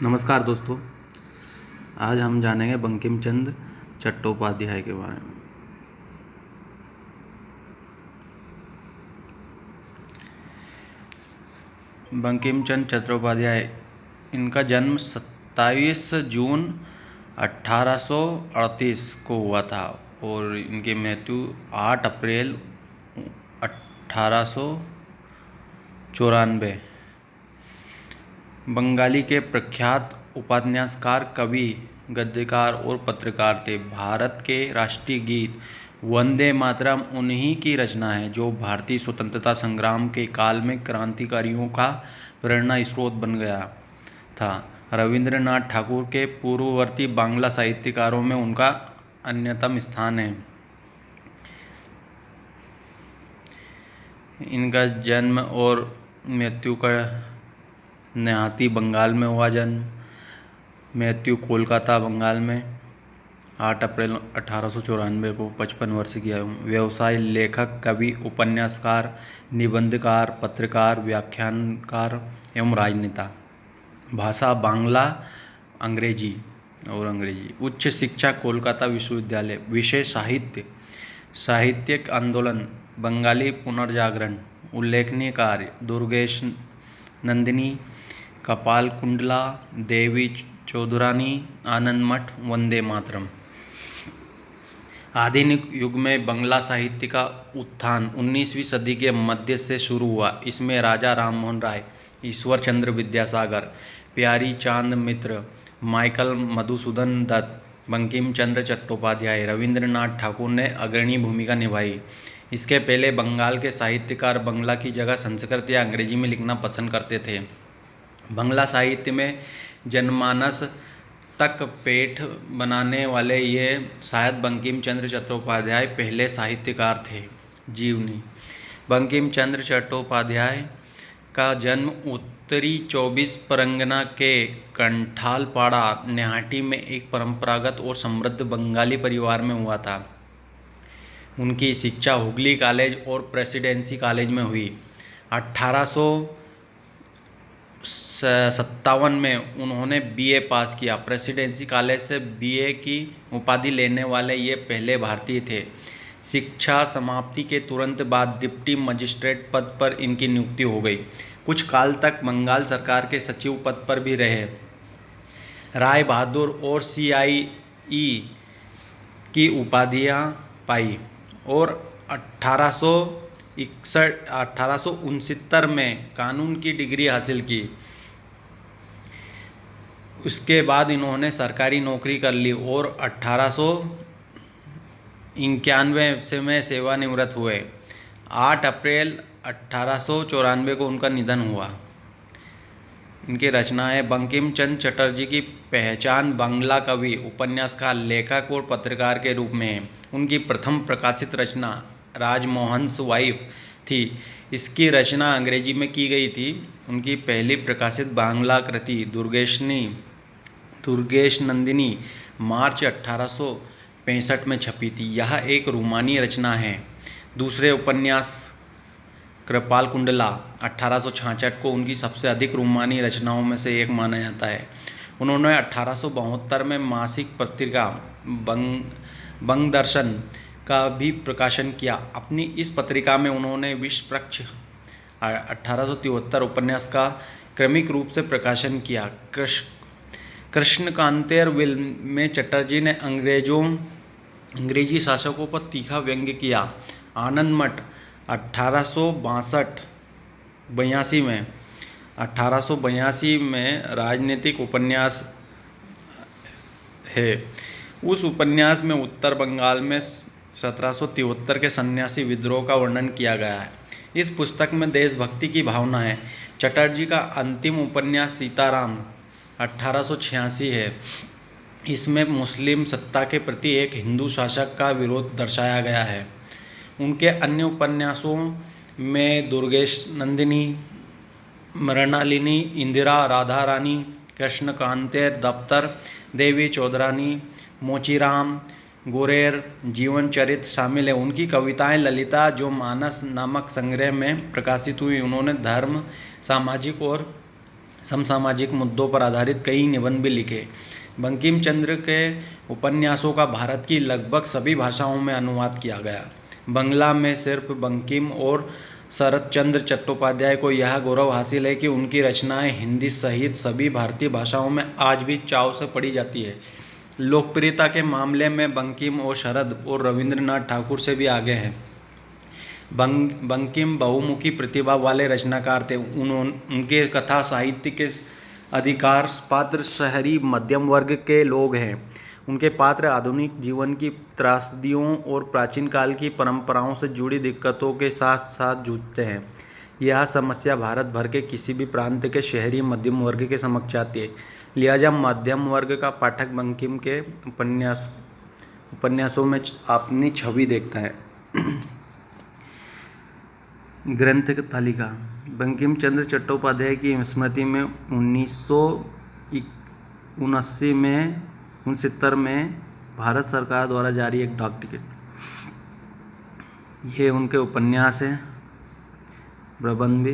नमस्कार दोस्तों। आज हम जानेंगे बंकिम चंद्र चट्टोपाध्याय के बारे में। बंकिम चंद्र चट्टोपाध्याय, इनका जन्म 27 जून 1838 को हुआ था और इनकी मृत्यु 8 अप्रैल 1894। बंगाली के प्रख्यात उपन्यासकार, कवि, गद्यकार और पत्रकार थे। भारत के राष्ट्रीय गीत वंदे मातरम उन्हीं की रचना है, जो भारतीय स्वतंत्रता संग्राम के काल में क्रांतिकारियों का प्रेरणा स्रोत बन गया था। रविंद्रनाथ ठाकुर के पूर्ववर्ती बांग्ला साहित्यकारों में उनका अन्यतम स्थान है। इनका जन्म और मृत्यु का निहाती बंगाल में हुआ। जन्म, मृत्यु कोलकाता बंगाल में 8 अप्रैल 1894 को 55 वर्ष की आयु। व्यवसाय लेखक, कवि, उपन्यासकार, निबंधकार, पत्रकार, व्याख्यानकार एवं राजनेता। भाषा बांग्ला, अंग्रेजी। उच्च शिक्षा कोलकाता विश्वविद्यालय। विषय साहित्य, साहित्यिक आंदोलन, बंगाली पुनर्जागरण। उल्लेखनीय कार्य, दुर्गेश नंदिनी, कपाल कुंडला, देवी चौधरानी, आनंद मठ, वंदे मातरम। आधुनिक युग में बंगला साहित्य का उत्थान 19वीं सदी के मध्य से शुरू हुआ। इसमें राजा राममोहन राय, ईश्वर चंद्र विद्यासागर, प्यारी चांद मित्र, माइकल मधुसूदन दत्त, बंकिम चंद्र चट्टोपाध्याय, रविंद्रनाथ ठाकुर ने अग्रणी भूमिका निभाई। इसके पहले बंगाल के साहित्यकार बंगला की जगह संस्कृत या अंग्रेजी में लिखना पसंद करते थे। बंगला साहित्य में जनमानस तक पेठ बनाने वाले ये शायद बंकिम चंद्र चट्टोपाध्याय पहले साहित्यकार थे। जीवनी। बंकिम चंद्र चट्टोपाध्याय का जन्म उत्तरी 24 परगना के कंठालपाड़ा निहाटी में एक परंपरागत और समृद्ध बंगाली परिवार में हुआ था। उनकी शिक्षा हुगली कॉलेज और प्रेसिडेंसी कॉलेज में हुई। 1857 में उन्होंने बीए पास किया। प्रेसिडेंसी कॉलेज से बीए की उपाधि लेने वाले ये पहले भारतीय थे। शिक्षा समाप्ति के तुरंत बाद डिप्टी मजिस्ट्रेट पद पर इनकी नियुक्ति हो गई। कुछ काल तक बंगाल सरकार के सचिव पद पर भी रहे। राय बहादुर और CIE की उपाधियां पाई और 1869 में कानून की डिग्री हासिल की। उसके बाद इन्होंने सरकारी नौकरी कर ली और 1891 से में सेवानिवृत्त हुए। 8 अप्रैल 1894 को उनका निधन हुआ। इनकी रचनाएं। बंकिम चंद्र चटर्जी की पहचान बांग्ला कवि, उपन्यासकार, लेखक और पत्रकार के रूप में है। उनकी प्रथम प्रकाशित रचना राजमोहन्स वाइफ थी। इसकी रचना अंग्रेजी में की गई थी। उनकी पहली प्रकाशित बांग्ला कृति दुर्गेश नंदिनी मार्च 1865 में छपी थी। यह एक रूमानी रचना है। दूसरे उपन्यास कृपाल कुंडला 1866 को उनकी सबसे अधिक रूमानी रचनाओं में से एक माना जाता है। उन्होंने 1872 में मासिक पत्रिका बंग दर्शन का भी प्रकाशन किया। अपनी इस पत्रिका में उन्होंने विश्व पक्ष 1873 उपन्यास का क्रमिक रूप से प्रकाशन किया। कृष्णकांतेर विल में चटर्जी ने अंग्रेजी शासकों पर तीखा व्यंग्य किया। आनंद मठ 1882 में राजनीतिक उपन्यास है। उस उपन्यास में उत्तर बंगाल में 1773 के सन्यासी विद्रोह का वर्णन किया गया है। इस पुस्तक में देशभक्ति की भावना है। चटर्जी का अंतिम उपन्यास सीताराम 1886 है। इसमें मुस्लिम सत्ता के प्रति एक हिंदू शासक का विरोध दर्शाया गया है। उनके अन्य उपन्यासों में दुर्गेश नंदिनी, मृणालिनी, इंदिरा, राधा रानी, कृष्णकांतेर दफ्तर, देवी चौधरानी, मोचीराम, गोरेर, जीवन चरित्र शामिल है। उनकी कविताएं ललिता जो मानस नामक संग्रह में प्रकाशित हुई। उन्होंने धर्म, सामाजिक और समसामाजिक मुद्दों पर आधारित कई निबंध भी लिखे। बंकिम चंद्र के उपन्यासों का भारत की लगभग सभी भाषाओं में अनुवाद किया गया। बंगला में सिर्फ बंकिम और शरत चंद्र चट्टोपाध्याय को यह गौरव हासिल है कि उनकी रचनाएं हिंदी सहित सभी भारतीय भाषाओं में आज भी चाव से पढ़ी जाती है। लोकप्रियता के मामले में बंकिम और शरद और रविंद्रनाथ ठाकुर से भी आगे हैं। बंकिम बहुमुखी प्रतिभा वाले रचनाकार थे। उनके कथा साहित्य के अधिकार पात्र शहरी मध्यम वर्ग के लोग हैं। उनके पात्र आधुनिक जीवन की त्रासदियों और प्राचीन काल की परंपराओं से जुड़ी दिक्कतों के साथ साथ जूझते हैं। यह समस्या भारत भर के किसी भी प्रांत के शहरी मध्यम वर्ग के समक्ष आती है। लिहाजा मध्यम वर्ग का पाठक बंकिम के उपन्यासों में अपनी छवि देखता है। ग्रंथ तालिका। बंकिम चंद्र चट्टोपाध्याय की स्मृति में 1969 में भारत सरकार द्वारा जारी एक डाक टिकट, ये उनके उपन्यास हैं, प्रबंध भी।